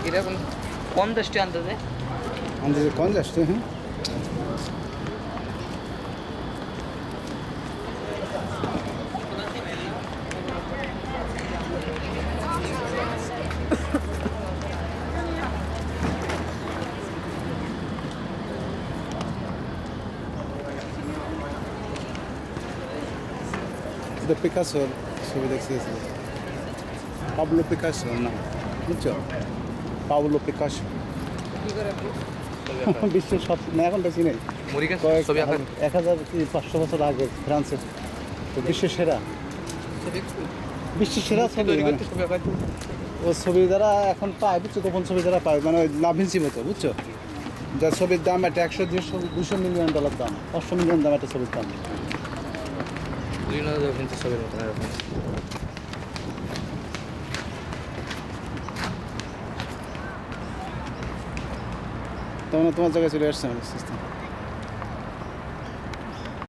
이래군 건데스티 안 되네. 안 되지, 건졌어. এটা পিকাসোর ছবি দেখতেছি, পাবলো পিকাসো না, বুঝছো? পাবলো পিকাসো বিশ্বের সব না, এখন বেশি নেই, 1500 বছর আগে ফ্রান্সের তো বিশ্বের সেরা ছবি ও ছবি যারা এখন পায়, বুঝছো? গোপন ছবি যারা পায়, মানে ওই লাভিনসি মতো, বুঝছো? যার ছবির দাম একটা 100-200 মিলিয়ন ডলার দাম, 500 মিলিয়ন দাম একটা ছবির দাম। ছবির মতো এরকম। তখন তোমার জায়গায় চলে আসছে আমাদের সিস্টেম।